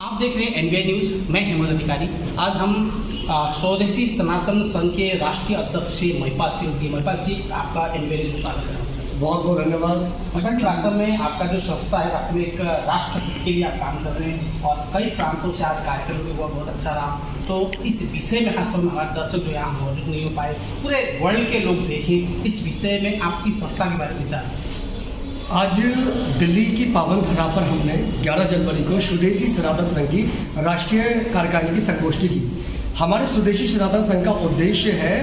आप देख रहे हैं एनबीआई न्यूज़। मैं हेमंत अधिकारी। आज हम स्वदेशी सनातन संघ के राष्ट्रीय अध्यक्ष श्री महिपाल सिंह जी, महिपाल जी आपका एनबीआई न्यूज़ में स्वागत करना है। बहुत बहुत धन्यवाद। महिपाल जी, वास्तव में आपका जो संस्था है वास्तव में एक राष्ट्र के लिए आप काम कर रहे हैं और कई प्रांतों से आज कार्यक्रम भी हुआ, बहुत अच्छा रहा। तो इस विषय में खासतौर में हमारे दर्शक जो यहाँ मौजूद नहीं हो पाए, पूरे वर्ल्ड के लोग देखें, इस विषय में आपकी संस्था के बारे में विचार। आज दिल्ली की पावन धरा पर हमने 11 जनवरी को स्वदेशी सनातन संघ की राष्ट्रीय कार्यकारिणी की संगोष्ठी की। हमारे स्वदेशी सनातन संघ का उद्देश्य है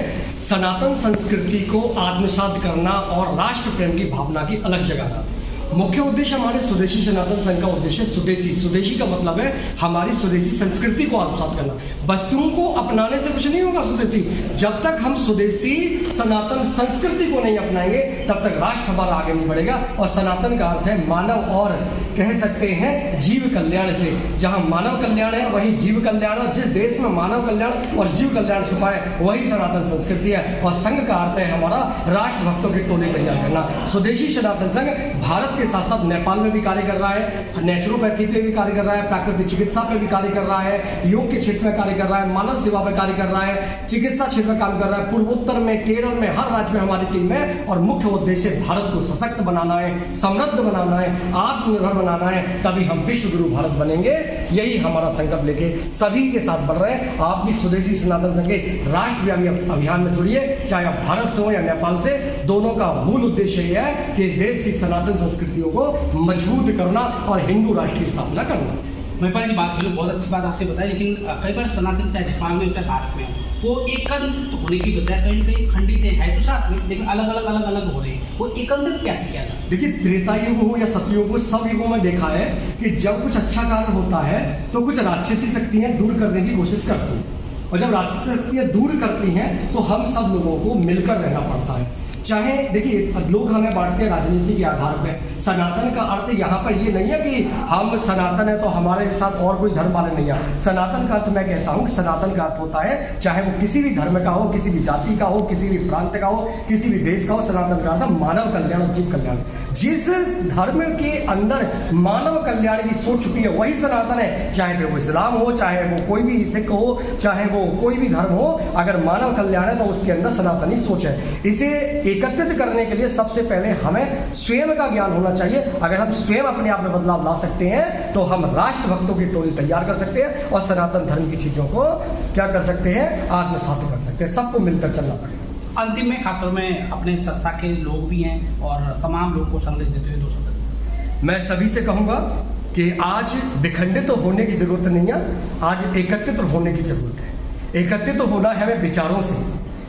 सनातन संस्कृति को आत्मसात करना और राष्ट्र प्रेम की भावना की अलग जगाना। मुख्य उद्देश्य हमारे स्वदेशी सनातन संघ का उद्देश्य स्वदेशी का मतलब है हमारी स्वदेशी संस्कृति को आत्मसात करना। वस्तुओं को अपनाने से कुछ नहीं होगा स्वदेशी। जब तक हम स्वदेशी सनातन संस्कृति को नहीं अपनाएंगे तब तक राष्ट्र हमारा आगे नहीं बढ़ेगा। और सनातन का अर्थ है मानव और कह सकते हैं जीव कल्याण से। जहां मानव कल्याण है वहीं जीव कल्याण, और जिस देश में मानव कल्याण और जीव कल्याण छुपा है वही सनातन संस्कृति है। और संघ का अर्थ है हमारा राष्ट्र भक्तों की टोली तैयार करना। स्वदेशी सनातन संघ भारत के साथ साथ नेपाल में भी कार्य कर रहा है, नेचुरोपैथी पे भी कार्य कर रहा है, प्राकृतिक चिकित्सा पे भी कार्य कर रहा है, योग के क्षेत्र में कार्य कर रहा है, मानव सेवा पे कार्य कर रहा है, चिकित्सा क्षेत्र में काम कर रहा है। पूर्वोत्तर में, केरल में, हर राज्य में हमारी टीम है। और मुख्य उद्देश्य भारत को सशक्त बनाना है, समृद्ध बनाना है, आत्मनिर्भर बनाना है, तभी हम विश्व गुरु भारत बनेंगे। यही हमारा संकल्प लेके सभी के साथ बढ़ रहे हैं। आप भी स्वदेशी सनातन संघ के राष्ट्रव्यापी अभियान में जुड़िए, चाहे आप भारत से हो या नेपाल से। दोनों का मूल उद्देश्य यह है कि इस देश की सनातन संस्कृतियों को मजबूत करना और हिंदू राष्ट्र की स्थापना करना। महिपाल जी, बात करूँ, बहुत अच्छी बात आपसे बताई, लेकिन कई बार सनातन चाहे नेपाल में चाहे भारत में वो एकत्रित होने की बजाय कहीं ना कहीं खंडित है तो साथ में, लेकिन अलग अलग हो रहे हैं। वो एकत्रित कैसे किया जाए? देखिए, त्रेता युग हो या सतयुग हो, सब युगों में देखा है कि जब कुछ अच्छा कार्य होता है तो कुछ राक्षसी शक्तियां दूर करने की कोशिश करती हैं। और जब राक्षसी शक्तियां दूर करती हैं तो हम सब लोगों को मिलकर रहना पड़ता है। चाहे देखिए, लोग हमें बांटते हैं राजनीति के आधार पर। सनातन का अर्थ यहाँ पर ये नहीं है कि हम सनातन है तो हमारे साथ और कोई धर्म वाले नहीं है। सनातन का अर्थ मैं कहता हूँ, सनातन का अर्थ होता है चाहे वो किसी भी धर्म का हो, किसी भी जाति का हो, किसी भी प्रांत का हो, किसी भी देश का हो। सनातन का अर्थ मानव कल्याण और जीव कल्याण। जिस धर्म के अंदर मानव कल्याण की सोच छुपी है वही सनातन है। चाहे वो इस्लाम हो, चाहे वो कोई भी सिख हो, चाहे वो कोई भी धर्म हो, अगर मानव कल्याण है तो उसके अंदर सनातनी सोच है। इसे एकत्रित करने के लिए सबसे पहले हमें स्वयं का ज्ञान होना चाहिए। अगर हम स्वयं अपने आप में बदलाव ला सकते हैं तो हम राष्ट्र भक्तों की टोली तैयार कर सकते हैं और सनातन धर्म की चीजों को क्या कर सकते हैं, आत्मसात कर सकते हैं। सबको मिलकर चलना पड़ेगा। अंतिम में खासतौर में अपने संस्था के लोग भी हैं और तमाम लोगों को संदेश देते हुए 2 शब्द मैं सभी से कहूंगा कि आज विखंडित होने की जरूरत नहीं है, आज एकत्रित होने की जरूरत है। एकत्रित होना है हमें विचारों से,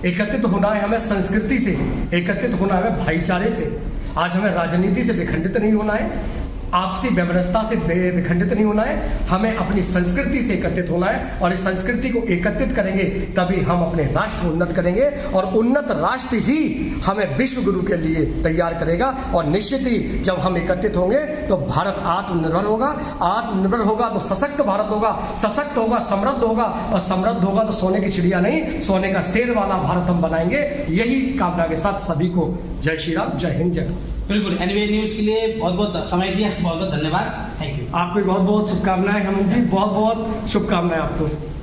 एकत्रित होना है हमें संस्कृति से, एकत्रित होना है हमें भाईचारे से। आज हमें राजनीति से विखंडित नहीं होना है, आपसी व्यवस्था से विखंडित नहीं होना है, हमें अपनी संस्कृति से एकत्रित होना है। और इस संस्कृति को एकत्रित करेंगे तभी हम अपने राष्ट्र को उन्नत करेंगे और उन्नत राष्ट्र ही हमें विश्व गुरु के लिए तैयार करेगा। और निश्चित ही जब हम एकत्रित होंगे तो भारत आत्मनिर्भर होगा, आत्मनिर्भर होगा तो सशक्त भारत होगा, सशक्त होगा समृद्ध होगा, और समृद्ध होगा तो सोने की चिड़िया नहीं, सोने का शेर वाला भारत हम बनाएंगे। यही कामना के साथ सभी को जय श्री राम, जय हिंद, जय। बिल्कुल, एनबीआई न्यूज़ के लिए बहुत बहुत समय दिया, बहुत बहुत धन्यवाद। Thank you. आपको बहुत बहुत शुभकामनाएं हेमंत जी, बहुत बहुत शुभकामनाएं आपको।